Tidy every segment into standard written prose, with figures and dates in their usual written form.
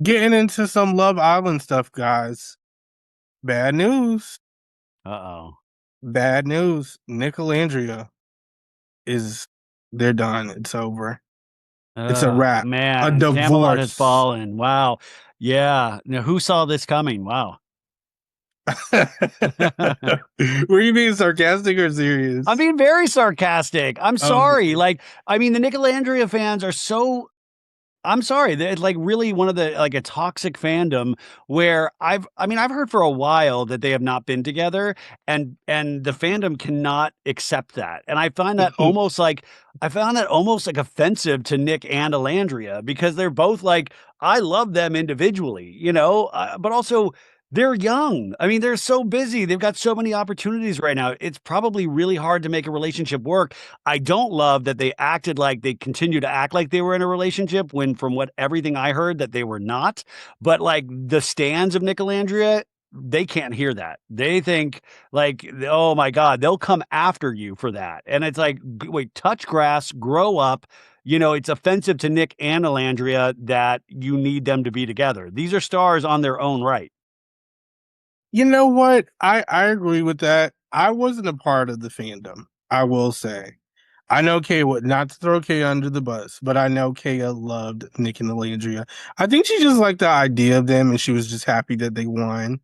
Getting into some Love Island stuff, guys. Bad news. Uh-oh. Bad news. Nicolandria is they're done. It's over. It's a wrap. A Man, Camelot has divorce. fallen. Wow. Yeah. Now, who saw this coming? Wow. Were you being sarcastic or I'm serious? being very sarcastic. I'm sorry. Okay. Like, I mean, the Nicolandria fans are so I'm sorry. It's like really one of the like a toxic fandom where I've heard for a while that they have not been together and the fandom cannot accept that. And I found that almost like offensive to Nick and Alandria because they're both like I love them individually, but also they're young. I mean, they're so busy. They've got so many opportunities right now. It's probably really hard to make a relationship work. I don't love that they continue to act like they were in a relationship when from what everything I heard that they were not. But like the stands of Nicolandria, they can't hear that. They think like, oh my God, they'll come after you for that. And it's like, wait, touch grass, grow up. It's offensive to Nick and Alandria that you need them to be together. These are stars on their own right. You know what? I agree with that. I wasn't a part of the fandom, I will say. I know Kay would not to throw Kay under the bus, but I know Kaya loved Nick and Alandria. I think she just liked the idea of them and she was just happy that they won.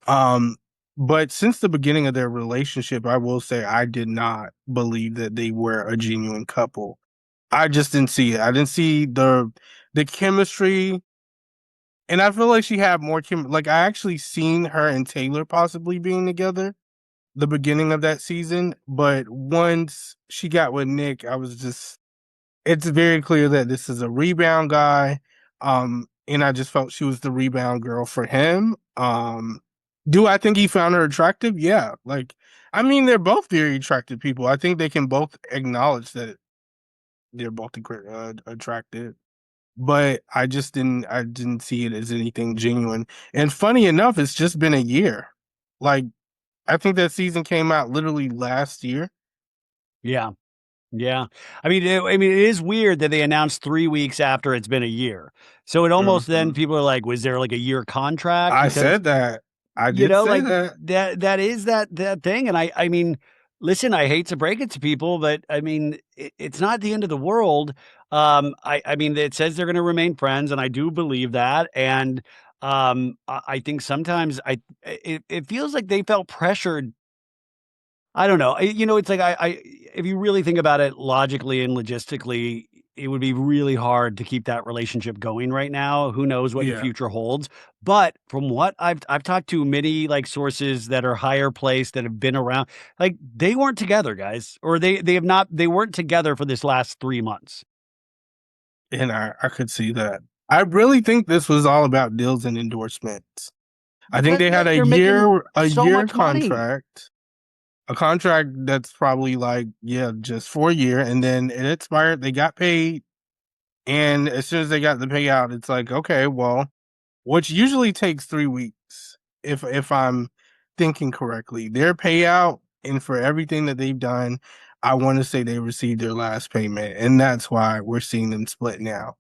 Um, but since the beginning of their relationship, I will say I did not believe that they were a genuine couple. I just didn't see it. I didn't see the chemistry. And I feel like she had more like I actually seen her and Taylor possibly being together the beginning of that season, but once she got with Nick, I was just it's very clear that this is a rebound guy. And I just felt she was the rebound girl for him. Do I think he found her attractive? Yeah. Like I mean they're both very attractive people. I think they can both acknowledge that they're both attractive. But I didn't see it as anything genuine. And funny enough, it's just been a year. Like I think that season came out literally last year. Yeah. Yeah. I mean, it is weird that they announced 3 weeks after it's been a year. So it almost then Mhm. people are like, was there like a year contract? I Because, said that. I did say like that. that is that thing. And I mean, listen, I hate to break it to people, but I mean, it's not the end of the world. I mean, it says they're going to remain friends, and I do believe that. And I think sometimes it feels like they felt pressured. I don't know. It's like if you really think about it logically and logistically, it would be really hard to keep that relationship going right now. Who knows what the Yeah. future holds? But from what I've talked to many like sources that are higher placed that have been around, like they weren't together, guys, or they weren't together for this last 3 months. And I could see that. I really think this was all about deals and endorsements. I think Because they had they're making a so year much money. contract, a contract that's probably like, yeah, just for a year, and then it expired, they got paid, and as soon as they got the payout, it's like, okay, well, which usually takes 3 weeks, if I'm thinking correctly. Their payout and for everything that they've done, I want to say they received their last payment, and that's why we're seeing them split now.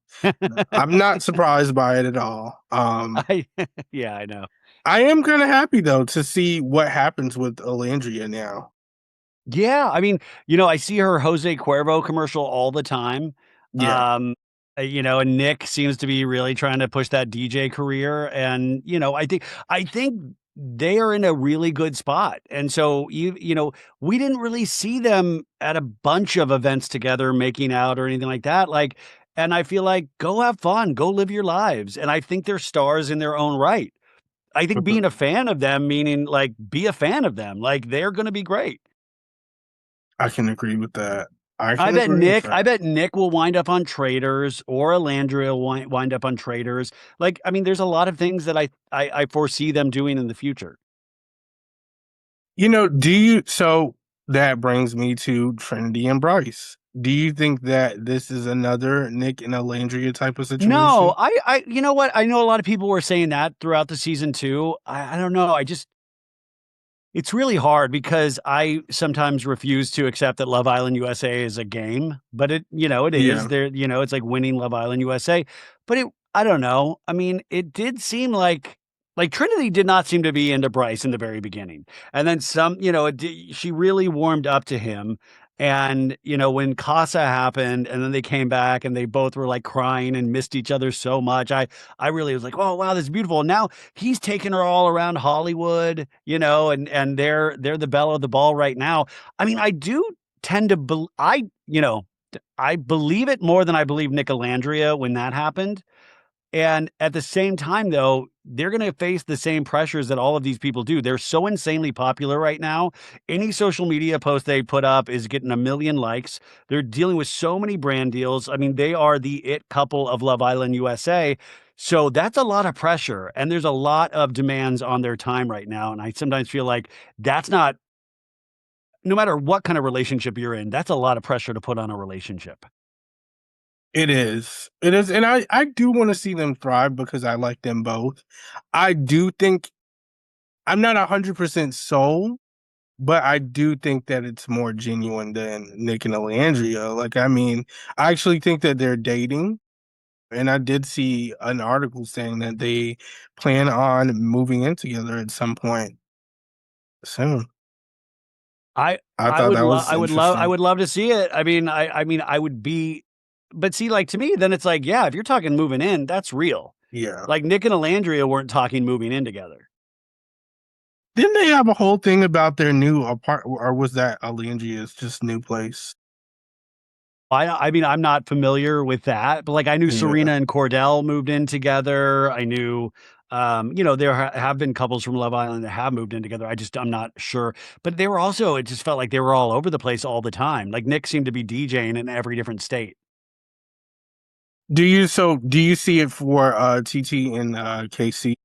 I'm not surprised by it at all. I yeah, I know. I am kind of happy though to see what happens with Olandria now. Yeah, I mean, I see her Jose Cuervo commercial all the time. Yeah, Um, and Nick seems to be really trying to push that DJ career, and I think they are in a really good spot. And so we didn't really see them at a bunch of events together making out or anything like that. Like, and I feel like go have fun, go live your lives. And I think they're stars in their own right. I think being a fan of them, meaning like be a fan of them, like they're going to be great. I can agree with that. I I can bet agree with Nick that. I bet Nick will wind up on Traders or Alandria will wind up on Traders. Like, I mean, there's a lot of things that I foresee them doing in the future. Do you so that brings me to Trinity and Bryce. Do you think that this is another Nick and Alandria type of No, situation? you know what? I know a lot of people were saying that throughout the season too. I don't know. It's really hard because I sometimes refuse to accept that Love Island USA is a game, but it is Yeah. there, it's like winning Love Island USA. But I don't know. I mean, it did seem like Trinity did not seem to be into Bryce in the very beginning. And then some, she really warmed up to him. And, when Casa happened and then they came back and they both were like crying and missed each other so much. I really was like, oh wow, this is beautiful. And now he's taking her all around Hollywood, and they're the belle of the ball right now. I mean, I do tend to I believe it more than I believe Nicolandria when that happened. And at the same time, though, they're going to face the same pressures that all of these people do. They're so insanely popular right now. Any social media post they put up is getting a million likes. They're dealing with so many brand deals. I mean, they are the it couple of Love Island USA. So that's a lot of pressure. And there's a lot of demands on their time right now. And I sometimes feel like that's not, no matter what kind of relationship you're in, that's a lot of pressure to put on a relationship. It is. It is. And I do want to see them thrive because I like them both. I do think I'm not 100% sold, but I do think that it's more genuine than Nick and Olandria. Like, I mean, I actually think that they're dating. And I did see an article saying that they plan on moving in together at some point soon. I I I thought would that love was interesting. to see it. I mean, I would be, but see, like to me, then it's like, yeah, if you're talking moving in, that's real. Yeah. Like Nick and Alandria weren't talking moving in together. Didn't they have a whole thing about their new apart, or was that Olandria's just new place? I mean, I'm not familiar with that, but like I knew Yeah. Serena and Cordell moved in together. I knew, there have been couples from Love Island that have moved in together. I'm not sure, but they were also. It just felt like they were all over the place all the time. Like Nick seemed to be DJing in every different state. Do you see it for TT and KC?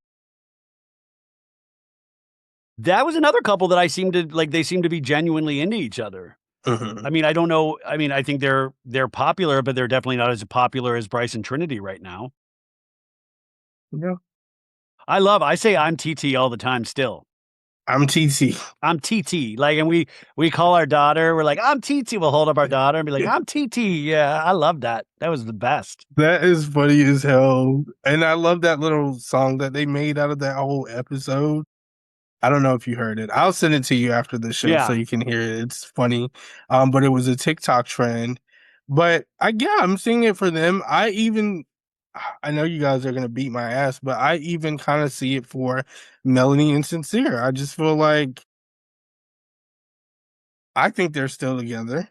That was another couple that I seemed to like. They seem to be genuinely into each other. I Hmm. mean, I don't know. I mean, I think they're popular, but they're definitely not as popular as Bryce and Trinity right now. Yeah. I say I'm TT all the time still. I'm TT. I'm TT. Like, and we call our daughter, we're like, I'm TT. We'll hold up our daughter and be like, I'm TT. Yeah, I love that. That was the best. That is funny as hell. And I love that little song that they made out of that whole episode. I don't know if you heard it. I'll send it to you after the show so Yeah. you can hear it. It's funny. But it was a TikTok trend. But I'm seeing it for them. I know you guys are gonna beat my ass, but I even kind of see it for Melanie and Sincere. I just feel like I think they're still together.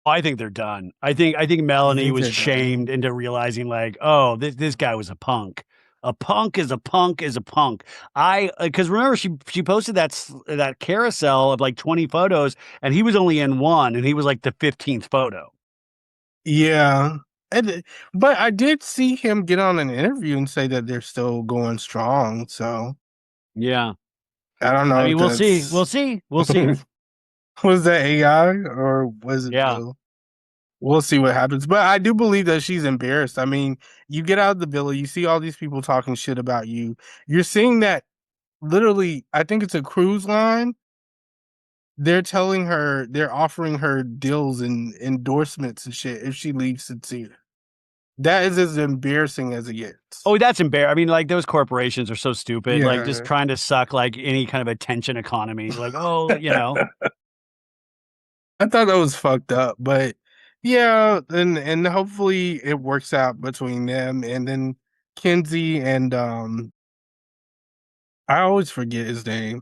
I think they're done. I think You Melanie think was they're done? shamed into realizing like, oh, this guy was a punk. A punk is a punk is a punk. I because remember she posted that carousel of like 20 photos and he was only in one and he was like the 15th photo. Yeah. But I did see him get on an interview and say that they're still going strong. So Yeah. I don't I know if mean, we'll see. We'll that's see. We'll see. was that AI or was it Yeah. real? We'll see what happens. But I do believe that she's embarrassed. I mean, you get out of the villa, you see all these people talking shit about you. You're seeing that literally, I think it's a cruise line. They're offering her deals and endorsements and shit if she leaves Sincere. That is as embarrassing as it gets. Oh, that's embarrassing. I mean, like those corporations are so stupid. Like just Yeah. trying to suck like any kind of attention economy. Like, oh, I thought that was fucked up, but yeah, and hopefully it works out between them and then Kenzie and I always forget his name.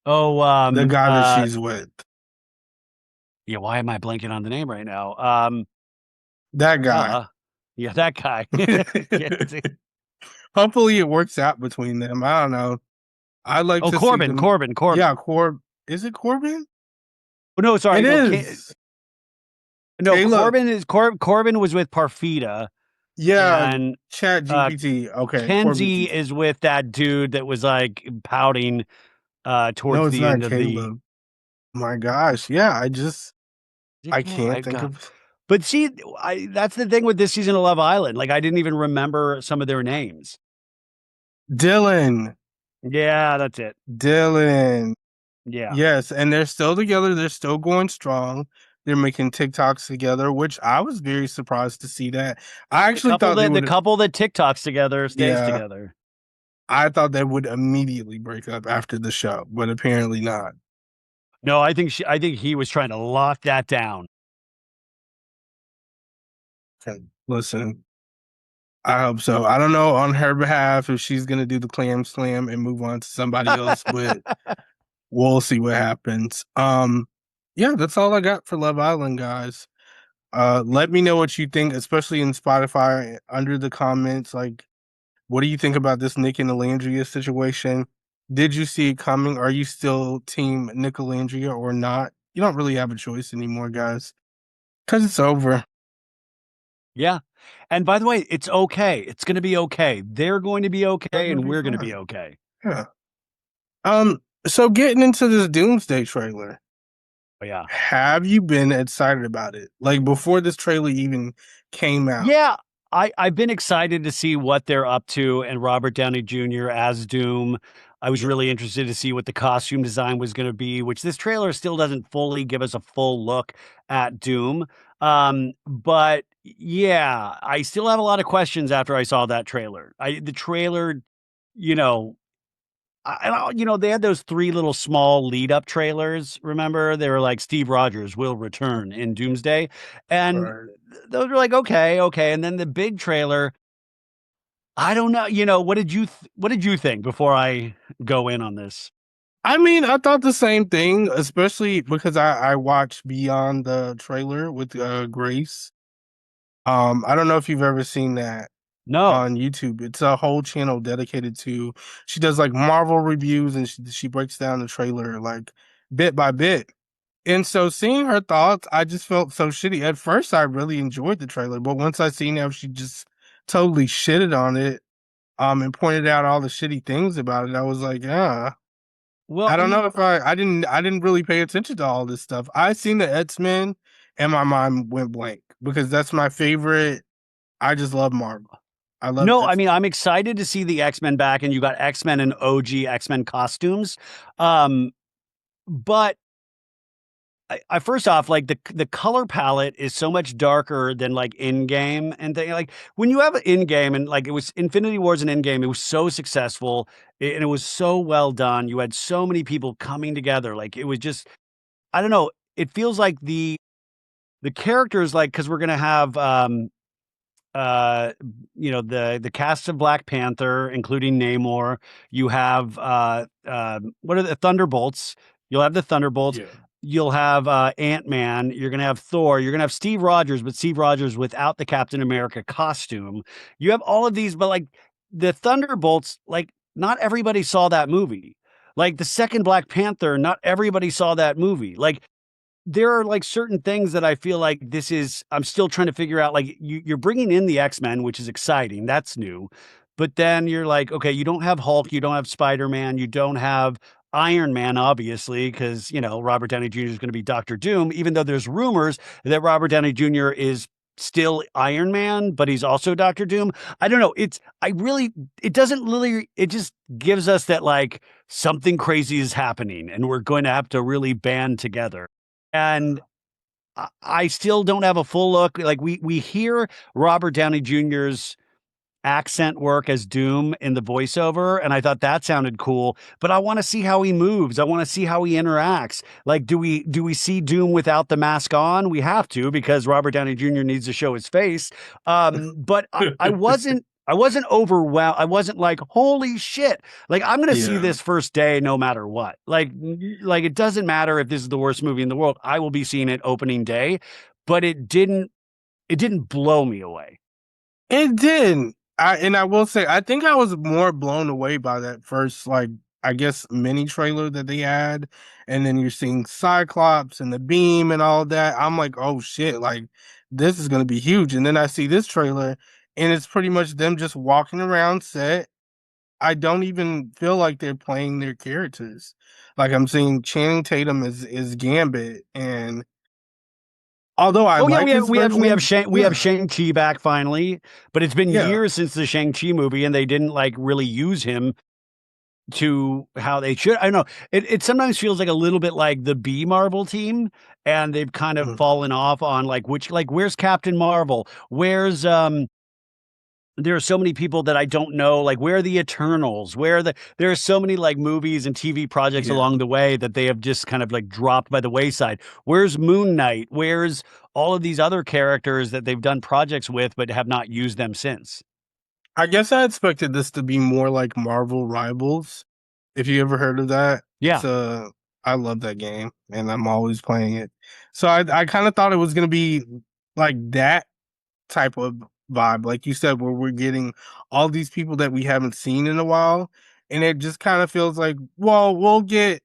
oh, The guy that she's with. yeah. Why am I blanking on the name right now? That guy. Duh. Yeah, that guy. Yeah, Hopefully it works out between them. I don't know. I like oh, to see Corbin, them. Corbin, Yeah, Corbin. Is it Corbin? Oh, no, It sorry. No, is. no, Caleb. Corbin was with Parfita, Yeah, and Chat uh GPT. Okay, Corbin Kenzie TT. is with that dude that was like pouting No, towards it's the not end of the. Caleb. My gosh. Yeah, Is it I Caleb? can't think of But see, that's the thing with this season of Love Island. Like, I didn't even remember some of their names. Dylan. Yeah, that's it. Dylan. Yeah. Yes, and they're still together. They're still going strong. They're making TikToks together, which I was very surprised to see that. I The actually couple thought they that the would, couple that TikToks together stays yeah, together. I thought they would immediately break up after the show, but apparently not. No, I think he was trying to lock that down. Okay, listen, I hope so. I don't know on her behalf if she's gonna do the clam slam and move on to somebody else, but we'll see what happens. Yeah, that's all I got for Love Island, guys. Let me know what you think, especially in Spotify under the comments. Like, what do you think about this Nick and Alandria situation? Did you see it coming? Are you still team Nicolandria or not? You don't really have a choice anymore, guys, because it's over. Yeah. And by the way, it's okay. It's going to be okay. They're going to be They're okay gonna and be we're going to be fine. okay. Yeah. So getting into this Doomsday trailer, But yeah. have you been excited about it? Like before this trailer even came out? Yeah, I've been excited to see what they're up to and Robert Downey Jr. as Doom. I was Yeah. really interested to see what the costume design was going to be, which this trailer still doesn't fully give us a full look at Doom. But yeah, I still have a lot of questions after I saw that trailer. The trailer, you know, they had those 3 little small lead up trailers, remember? They were like, "Steve Rogers will return in Doomsday," and Right. those were like, "Okay, okay," and then the big trailer, I don't know, what did you think before I go in on this? I mean, I thought the same thing, especially because I watched Beyond the trailer with Grace. I don't know if you've ever seen that No. on YouTube. It's a whole channel dedicated to she does like Marvel reviews and she breaks down the trailer like bit by bit. And so seeing her thoughts, I just felt so shitty. At first I really enjoyed the trailer, but once I seen how she just totally shitted on it, and pointed out all the shitty things about it, I was like, yeah. Well, I don't know if I didn't really pay attention to all this stuff. I seen the X-Men and my mind went blank because that's my favorite. I just love Marvel. I love no, I X. mean, I'm excited to see the X-Men back, and you got X-Men and OG X-Men costumes, um, but I first off, like the color palette is so much darker than like in game and thing. Like when you have an in game and like it was Infinity Wars and in game, it was so successful and it was so well done. You had so many people coming together. Like it was just, I don't know. It feels like the characters, like because we're gonna have uh the cast of Black Panther, including Namor. You have what are the Thunderbolts? You'll have the Thunderbolts. Yeah. You'll have Ant-Man. You're gonna have Thor. You're gonna have Steve Rogers, but Steve Rogers without the Captain America costume. You have all of these, but like the Thunderbolts, like not everybody saw that movie. Like the second Black Panther, not everybody saw that movie. Like there are like certain things that I feel like I'm still trying to figure out. Like you're bringing in the X-Men, which is exciting. That's new. But then you're like, okay, you don't have Hulk, you don't have Spider-Man, you don't have Iron Man, obviously, because, Robert Downey Jr. is going to be Doctor Doom, even though there's rumors that Robert Downey Jr. is still Iron Man, but he's also Doctor Doom. I don't know. It doesn't really, it just gives us that like something crazy is happening and we're going to have to really band together. And I still don't have a full look. Like we hear Robert Downey Jr.'s accent work as Doom in the voiceover, and I thought that sounded cool. But I want to see how he moves. I want to see how he interacts. Like, do we see Doom without the mask on? We have to because Robert Downey Jr. needs to show his face. But I wasn't overwhelmed. I wasn't like, holy shit. Like, I'm gonna see Yeah. this first day no matter what. Like it doesn't matter if this is the worst movie in the world. I will be seeing it opening day, but it didn't blow me away. It did. I will say I think I was more blown away by that first like I guess mini trailer that they had, and then you're seeing Cyclops and the beam and all that. I'm like, oh shit, like this is gonna be huge. And then I see this trailer, and it's pretty much them just walking around set. I don't even feel like they're playing their characters. Like I'm seeing Channing Tatum is Gambit, and although I Oh yeah, like we have his we have version we of have Shang we have yeah, Shang-Chi back finally, but it's been yeah. years since the Shang-Chi movie and they didn't like really use him. to how they should. I don't know. It sometimes feels like a little bit like the B Marvel team, and they've kind of Mhm. fallen off on like which like where's Captain Marvel? Where's there are so many people that I don't know, like where are the Eternals? There are so many like movies and TV projects Yeah. along the way that they have just kind of like dropped by the wayside. Where's Moon Knight? Where's all of these other characters that they've done projects with but have not used them since? I guess I expected this to be more like Marvel Rivals. If you ever heard of that, Yeah. I love that game and I'm always playing it. So I kind of thought it was gonna be like that type of vibe, like you said, where we're getting all these people that we haven't seen in a while, and it just kind of feels like, well, we'll get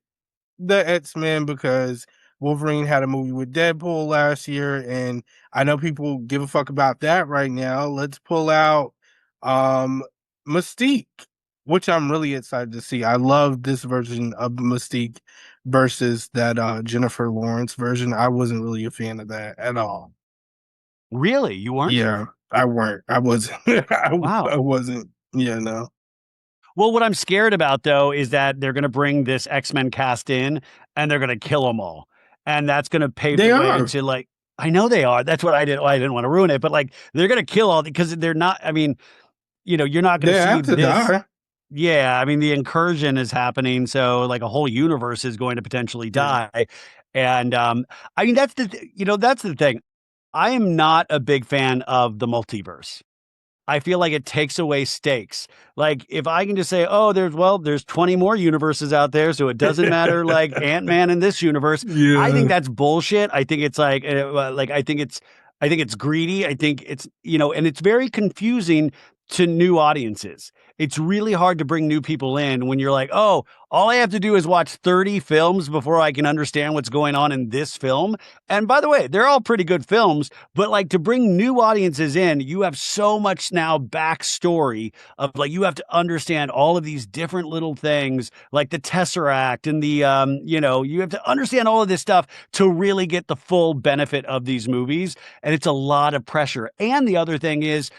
the X-Men because Wolverine had a movie with Deadpool last year, and I know people give a fuck about that right now. Let's pull out um Mystique, which I'm really excited to see. I love this version of Mystique versus that Jennifer Lawrence version. I wasn't really a fan of that at all. Really? You weren't? Yeah, I weren't. I wasn't. I Wow. wasn't. Yeah, no. Well, what I'm scared about though is that they're going to bring this X-Men cast in and they're going to kill them all. And that's going to pave They the way are. to like I know they are. That's what I did. I didn't want to ruin it, but like they're going to kill all because they're not I mean, you're not going They to see have to this. die. Yeah, I mean the incursion is happening, so like a whole universe is going to potentially Yeah. die. And I mean that's the thing. I am not a big fan of the multiverse. I feel like it takes away stakes. Like, if I can just say, "Oh, there's 20 more universes out there, so it doesn't matter, like, Ant-Man in this universe," I think Yeah. that's bullshit. I think it's I think it's greedy. I think it's and it's very confusing to new audiences. It's really hard to bring new people in when you're like, "Oh, all I have to do is watch 30 films before I can understand what's going on in this film." And by the way, they're all pretty good films, but like to bring new audiences in, you have so much now backstory of like you have to understand all of these different little things, like the Tesseract and you have to understand all of this stuff to really get the full benefit of these movies. And it's a lot of pressure. And the other thing is,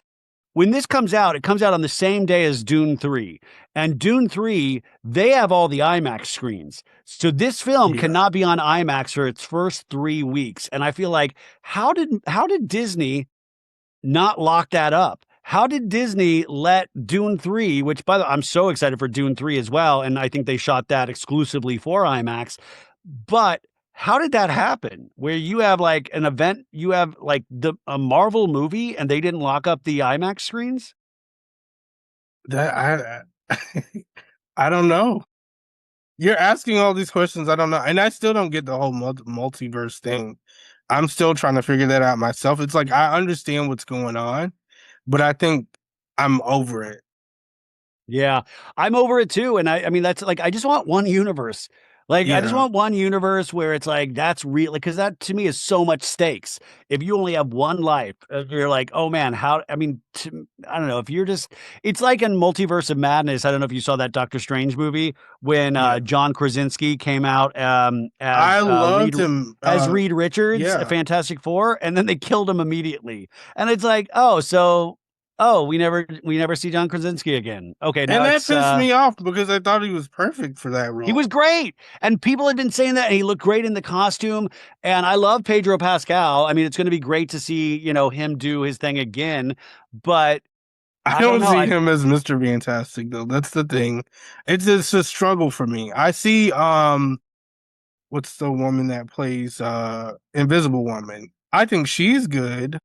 when this comes out, it comes out on the same day as Dune 3. And Dune 3, they have all the IMAX screens. So this film Yeah. cannot be on IMAX for its first 3 weeks. And I feel like how did Disney not lock that up? How did Disney let Dune 3, which by the way, I'm so excited for Dune 3 as well, and I think they shot that exclusively for IMAX. But how did that happen? Where you have like an event, you have like a Marvel movie and they didn't lock up the IMAX screens? That I don't know. You're asking all these questions. I don't know, and I still don't get the whole multiverse thing. I'm still trying to figure that out myself. It's like I understand what's going on, but I think I'm over it. Yeah, I'm over it too, and I mean, that's like, I just want one universe. Like, I just Yeah. want one universe where it's like, that's real, because that to me is so much stakes. If you only have one life, you're like, oh man, how, I mean, I don't know, if you're just, it's like in Multiverse of Madness. I don't know if you saw that Doctor Strange movie when Yeah. John Krasinski came out I loved him. As Reed Richards, a Yeah. Fantastic Four, and then they killed him immediately. And it's like, oh, so oh, we never see John Krasinski again. Okay, now And that it's pissed me off because I thought he was perfect for that he was role. great. And people had been saying that and he looked great in the costume. And I love Pedro Pascal. I mean, it's going to be great to see, him do his thing again, but I I don't don't know. see him as Mr. Fantastic though. That's the thing. It's a struggle for me. I see what's the woman that plays Invisible Woman? I think she's good.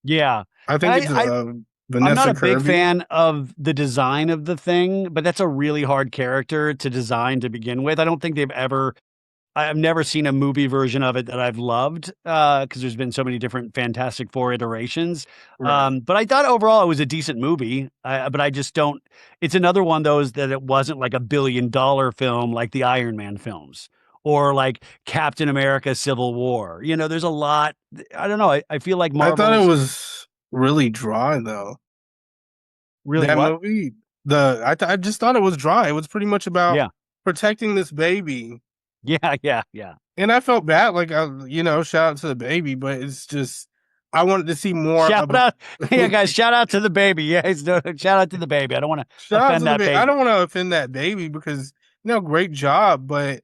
Yeah. I And think it's I'm not Vanessa a big Kirby. fan of the design of the thing, but that's a really hard character to design to begin with. I don't think they've ever I've never seen a movie version of it that I've loved, because there's been so many different Fantastic Four iterations. Right. But I thought overall it was a decent movie, but I just don't it's another one of those that it wasn't like $1 billion film like the Iron Man films or like Captain America: Civil War. There's a lot I don't know, I feel like I thought it Marvel's was really dry though. really That what? movie, I just thought it was dry. It was pretty much about Yeah. protecting this baby, Yeah, yeah, yeah. and I felt bad. Like, shout out to the baby, but it's just I wanted to see more Shout of out, yeah, a guys, shout out to the baby. Yeah, shout out to the baby. I don't want to shout out to offend the that baby. I don't baby. want to offend that baby because great job, but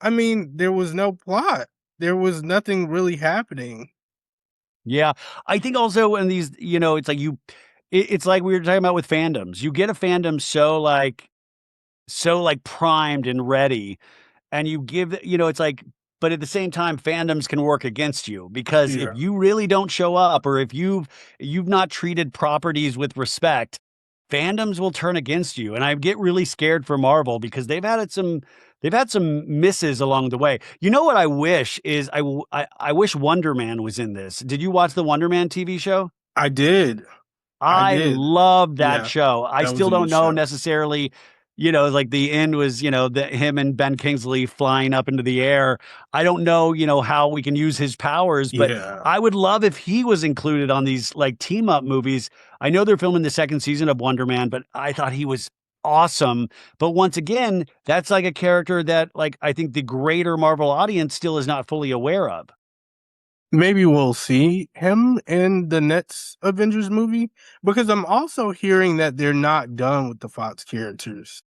I mean, there was no plot. There was nothing really happening. Yeah, I think also in these, it's like it's like we were talking about with fandoms. You get a fandom so like primed and ready, and you give it's like, but at the same time fandoms can work against you because if Yeah. you really don't show up, or if you've not treated properties with respect, fandoms will turn against you. And I get really scared for Marvel because they've had some misses along the way. You know what I wish is I wish Wonder Man was in this. Did you watch the Wonder Man TV show? I did. I I did. love that Yeah. show. I That was still a good don't know show. necessarily, like the end was, him and Ben Kingsley flying up into the air. I don't know, how we can use his powers, but Yeah. I would love if he was included on these like team up movies. I know they're filming the second season of Wonder Man, but I thought he was awesome. But once again, that's like a character that like I think the greater Marvel audience still is not fully aware of. Maybe we'll see him in the next Avengers movie because I'm also hearing that they're not done with the Fox characters.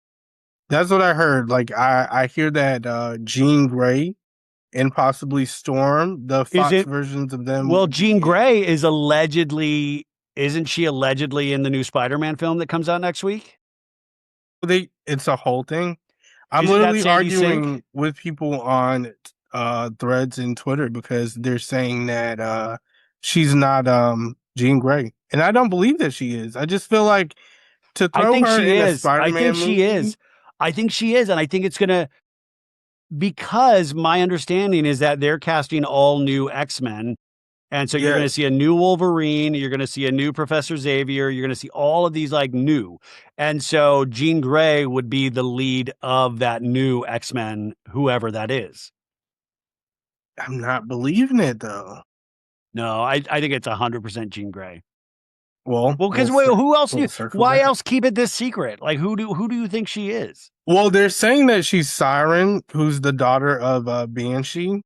That's what I heard. Like I hear that Jean Grey and possibly Storm, the Is Fox it versions of them Well, will Jean be Grey is allegedly isn't she allegedly in the new Spider-Man film that comes out next week? it's a whole thing. I'm Isn't that literally Sandy Sink? arguing with people on threads and Twitter because they're saying that she's not Jean Grey. And I don't believe that she is. I just feel like to I throw think her she in a is. I think Spider-Man she movie, is. I think she is, and I think it's gonna because my understanding is that they're casting all new X-Men. And so you're going to yes, see a new Wolverine, you're going to see a new Professor Xavier, you're going to see all of these like new. And so Jean Grey would be the lead of that new X-Men, whoever that is. I'm not believing it though. No, I think it's 100% Jean Grey. Well, Well, because who else we'll knew? circle Why back. else keep it this secret? Like, who do you think she is? Well, they're saying that she's Siren, who's the daughter of Banshee,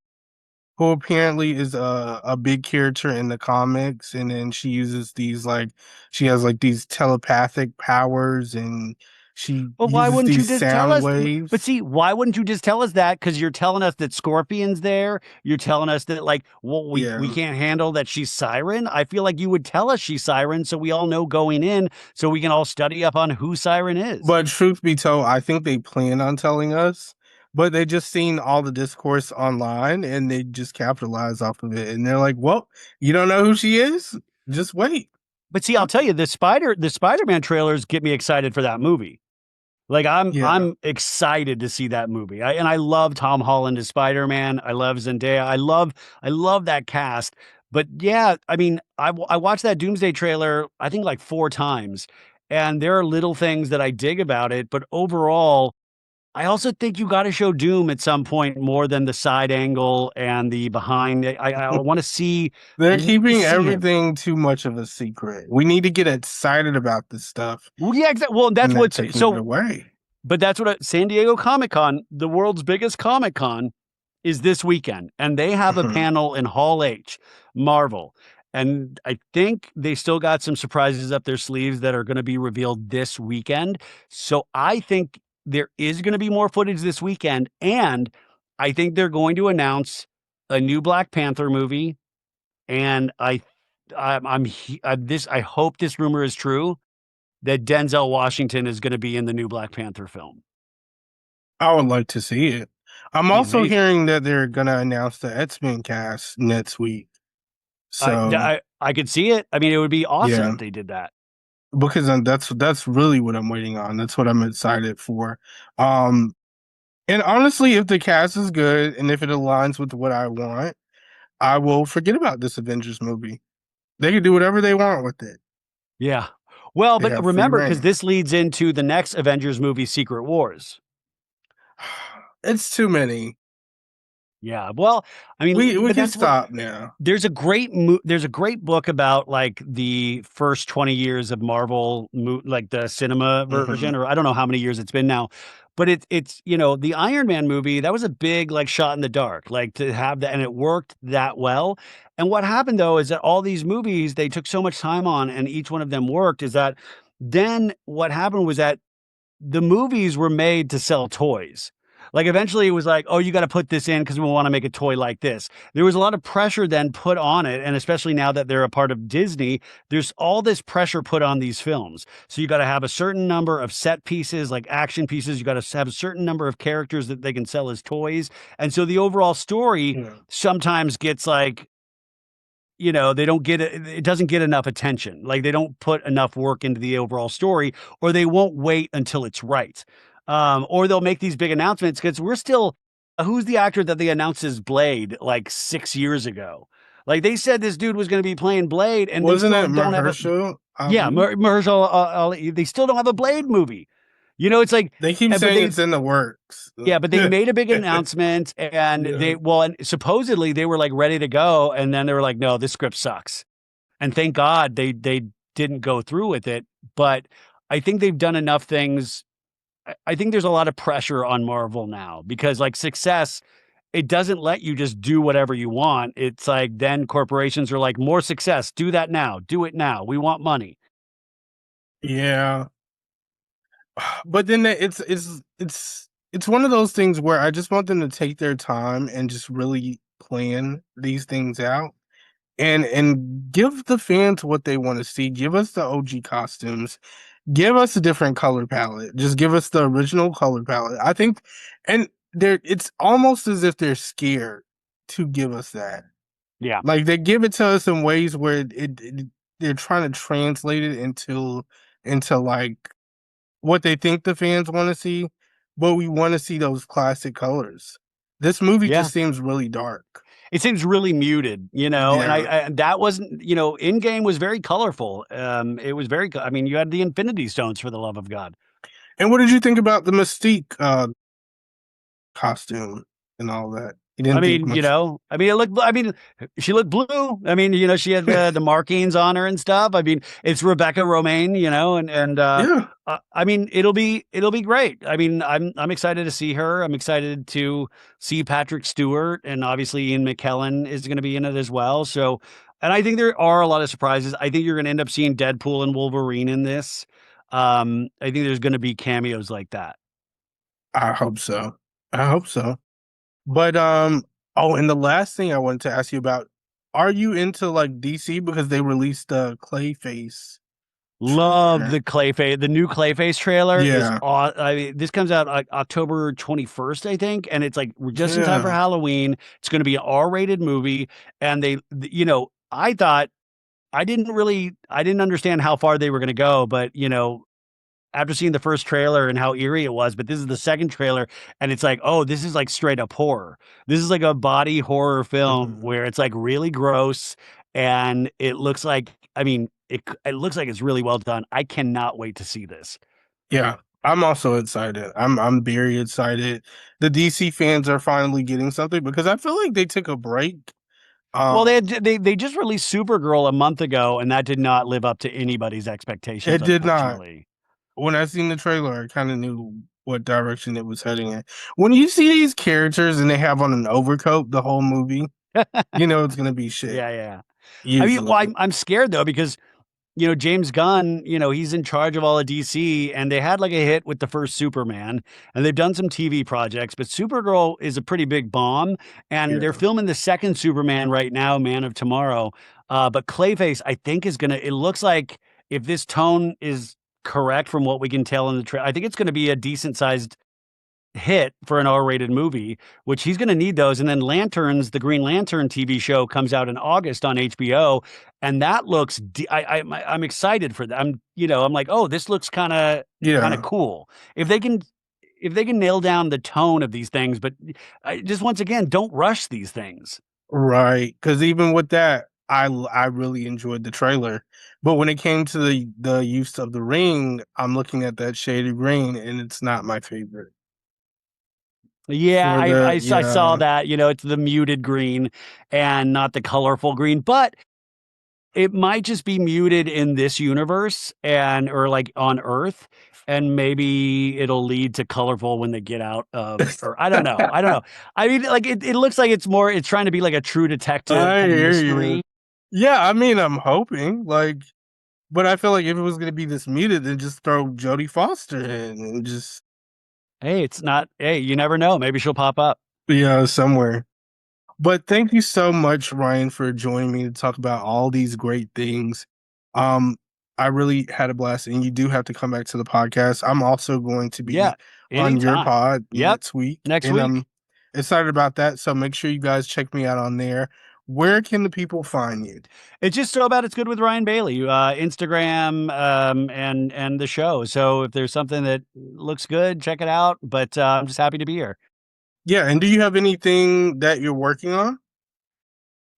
who apparently is a big character in the comics, and then she uses these like she has like these telepathic powers, and she Well, why uses wouldn't you these just tell sound us? But waves. see, why wouldn't you just tell us that? Because you're telling us that Scorpion's there. You're telling us that, like, well, we Yeah, can't handle that she's Siren. I feel like you would tell us she's Siren, so we all know going in, so we can all study up on who Siren is. but truth be told, I think they plan on telling us, but they just seen all the discourse online and they just capitalize off of it, and they're like, "Well, you don't know who she is? Just wait." But see, I'll tell you, the Spider-Man trailers get me excited for that movie. Like Yeah, I'm excited to see that movie. I love Tom Holland as Spider-Man. I love Zendaya. I love that cast. But yeah, I mean, I watched that Doomsday trailer I think like 4 times, and there are little things that I dig about it, but overall, I also think you got to show Doom at some point more than the side angle and the behind. I want to see they're I want to keeping see him. everything too much of a secret. We need to get excited about this stuff, Well, yeah, exactly. Well, and that's they're what's taking it so away. But that's what San Diego Comic-Con, the world's biggest Comic-Con, is this weekend, and they have a Mhm. panel in Hall H, Marvel, and I think they still got some surprises up their sleeves that are gonna be revealed this weekend. So I think there is gonna be more footage this weekend, and I think they're going to announce a new Black Panther movie, and I'm he this I hope this rumor is true, that Denzel Washington is gonna be in the new Black Panther film. I would like to see it. I'm Be also amazing. hearing that they're gonna announce the X-Men cast next week. So I could see it. I mean, it would be awesome yeah, if they did that. because that's really what I'm waiting on. That's what I'm excited for. Um, and honestly, if the cast is good and if it aligns with what I want, I will forget about this Avengers movie. They can do whatever they want with it. Yeah. Well, They but have free remember, because reign. this leads into the next Avengers movie, Secret Wars. It's too many. Yeah. Well, I mean, We but can that's what stop now. there's a great book about like the first 20 years of Marvel like the cinema Hmm. version, or I don't know how many years it's been now. But it's the Iron Man movie, that was a big like shot in the dark, like to have that, and it worked that well. And what happened though is that all these movies they took so much time on and each one of them worked, is that then what happened was that the movies were made to sell toys. Like eventually it was like, oh, you got to put this in because we want to make a toy like this. There was a lot of pressure then put on it. And especially now that they're a part of Disney, there's all this pressure put on these films. So you got to have a certain number of set pieces, like action pieces. You got to have a certain number of characters that they can sell as toys. And so the overall story Yeah. sometimes gets like, they don't get it doesn't get enough attention. Like they don't put enough work into the overall story, or they won't wait until it's right. Or they'll make these big announcements because we're still who's the actor that they announced as Blade like 6 years ago? Like they said this dude was going to be playing Blade, and they Wasn't still it don't have a Mahershala yeah, Ali? Mahershala Ali, they still don't have a Blade movie. It's like, They keep but saying they it's in the works. yeah, but they made a big announcement and Yeah. and supposedly they were like ready to go. And then they were like, no, this script sucks. And thank God they didn't go through with it. But I think they've done enough things. I think there's a lot of pressure on Marvel now because like success, it doesn't let you just do whatever you want. It's like then corporations are like, more success, do that now, do it now. We want money. Yeah. But then it's one of those things where I just want them to take their time and just really plan these things out and give the fans what they want to see. Give us the OG costumes. Give us a different color palette. Just give us the original color palette. I think, and it's almost as if they're scared to give us that. Yeah. Like they give it to us in ways where they're trying to translate it into like what they think the fans want to see, but we want to see those classic colors. This movie Yeah. just seems really dark. It seems really muted, and Yeah. that wasn't, in game was very colorful. It was I mean, you had the Infinity Stones for the love of God. And what did you think about the Mystique costume and all that? You I didn't think mean, much. she looked blue. I mean, she had the markings on her and stuff. I mean, it's Rebecca Romaine, Yeah, I mean, it'll be great. I mean, I'm excited to see her. I'm excited to see Patrick Stewart, and obviously Ian McKellen is going to be in it as well. So, and I think there are a lot of surprises. I think you're going to end up seeing Deadpool and Wolverine in this. I think there's going to be cameos like that. I hope so. I hope so. But oh, and the last thing I wanted to ask you about, are you into like DC because they released the Clayface Love trailer? the new Clayface trailer is Yeah. aw I mean, this comes out like October 21st, I think, and it's like we're just in time for Yeah. Halloween. It's gonna be an R-rated movie, and I thought I didn't understand how far they were gonna go, but, after seeing the first trailer and how eerie it was, but this is the second trailer, and it's like, oh, this is like straight up horror. This is like a body horror film Mhm. where it's like really gross, and it looks like, I mean, it looks like it's really well done. I cannot wait to see this. Yeah. I'm also excited. I'm very excited. The DC fans are finally getting something because I feel like they took a break. Well, Um, they just released Supergirl a month ago, and that did not live up to anybody's expectations, it did not. unfortunately. When I seen the trailer, I kind of knew what direction it was heading in. When you see these characters and they have on an overcoat the whole movie, you know it's gonna be shit. Yeah, yeah. I mean, well, Usually. I'm scared though because James Gunn, he's in charge of all of DC, and they had like a hit with the first Superman, and they've done some TV projects, but Supergirl is a pretty big bomb, and they're Yeah. filming the second Superman right now, Man of Tomorrow. But Clayface, I think, it looks like if this tone is correct from what we can tell in the trailer, I think it's going to be a decent sized hit for an R-rated movie, which he's going to need those. And then Lanterns, the Green Lantern TV show, comes out in August on HBO, and that looks. I'm excited for that. I'm like, oh, this looks kind of Yeah. cool. If they can. If they can nail down the tone of these things, but just once again, don't rush these things. Right. Because even with that, I really enjoyed the trailer. But when it came to the use of the ring, I'm looking at that shaded green and it's not my favorite. Yeah, for I the s I saw yeah. that, it's the muted green and not the colorful green, but it might just be muted in this universe and or, like, on Earth, and maybe it'll lead to colorful when they get out of or I don't know. I mean, like, it looks like it's trying to be like a True Detective I hear you. mystery. Yeah, I mean, I'm hoping, like, but I feel like if it was gonna be this muted, then just throw Jodie Foster in and just Hey, it's not hey, you never know, maybe she'll pop up. yeah, somewhere. But thank you so much, Ryan, for joining me to talk about all these great things. Um, I really had a blast, and you do have to come back to the podcast. I'm also going to Yeah, be on your anytime. pod Yep, next week, next and week. I'm excited about that. So make sure you guys check me out on there. Where can the people find you? It's just so about it's good with Ryan Bailey, Instagram, and the show. So if there's something that looks good, check it out. But I'm just happy to be here. Yeah, and do you have anything that you're working on?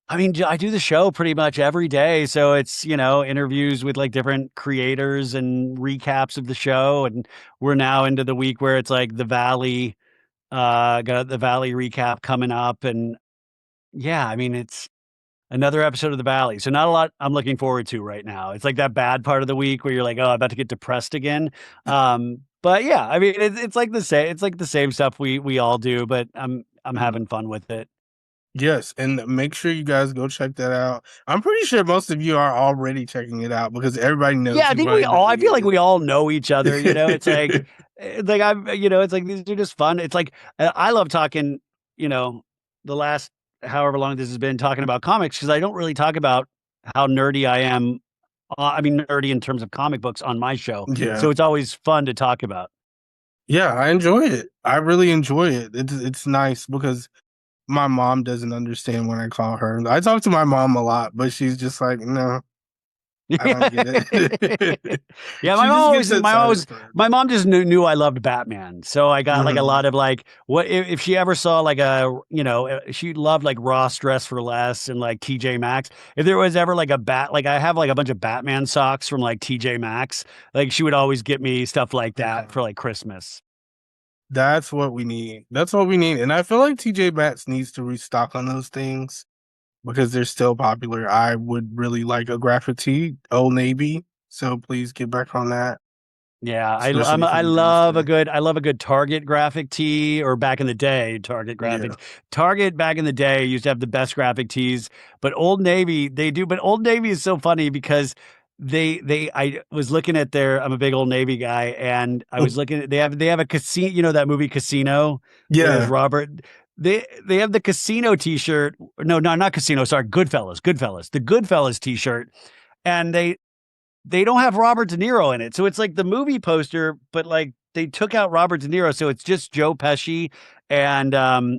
I mean, I do the show pretty much every day, so it's interviews with like different creators and recaps of the show, and we're now into the week where it's like the Valley, got the Valley recap coming up, and yeah, I mean it's another episode of the Valley. So not a lot I'm looking forward to right now. It's like that bad part of the week where you're like, "Oh, I'm about to get depressed again." But yeah, I mean, it's like the same stuff we all do, but I'm Mhm. having fun with it. Yes, and make sure you guys go check that out. I'm pretty sure most of you are already checking it out because everybody knows Yeah, I who think we Ryan all I Bailey feel like is. we all know each other, it's like I'm it's like these are just fun. It's like, I love talking, you know, the last however long this has been talking about comics because I don't really talk about how nerdy I am. I mean, nerdy in terms of comic books on my show. Yeah. So it's always fun to talk about. Yeah, I enjoy it. I really enjoy it. It's nice because my mom doesn't understand when I call her. I talk to my mom a lot, but she's just like, "No, I don't get it." Yeah, She just gets excited for it. my mom just knew I loved Batman. So I got like a Mhm. lot of like what if she ever saw like she loved like Ross Dress for Less and like TJ Maxx. If there was ever like a like I have like a bunch of Batman socks from like TJ Maxx, like she would always get me stuff like that Okay. for like Christmas. That's what we need. That's what we need. And I feel like TJ Maxx needs to restock on those things because they're still popular. I would really like a graphic tee, Old Navy. So please get back on that, Yeah, especially for the Doomsday. I love a good Target graphic tee or back in the day Target graphics. Yeah. Target back in the day used to have the best graphic tees, but Old Navy they do. But Old Navy is so funny because they I was looking at their I'm a big Old Navy guy and I was looking at they have a casino that movie Casino where there's Yeah. Robert. They have the Casino T-shirt. No, not Casino. Sorry, Goodfellas. The Goodfellas T-shirt, and they don't have Robert De Niro in it. So it's like the movie poster, but like they took out Robert De Niro. So it's just Joe Pesci and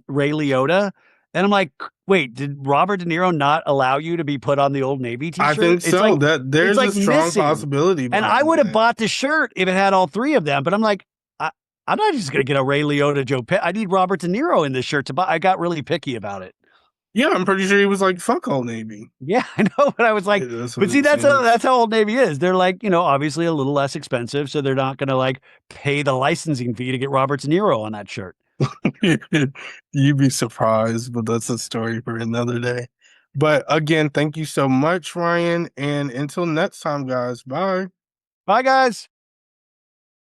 Ray Liotta. And I'm like, wait, did Robert De Niro not allow you to be put on the Old Navy I t-shirt? think so. That It's there's a like strong missing. possibility And I behind would have that. bought the shirt if it had all three of them, but I'm like, I, I'm not just gonna get a Ray Liotta Joe Pesci. I need Robert De Niro in this shirt to buy. I got really picky about it. Yeah, I'm pretty sure he was like, fuck Old Navy. Yeah, I know, but I was like, Yeah, that's what but see, it seems. that's how Old Navy is. They're like, obviously a little less expensive, so they're not gonna like pay the licensing fee to get Robert De Niro on that shirt. You'd be surprised, but that's a story for another day. But again, thank you so much, Ryan. And until next time, guys, bye. Bye, guys.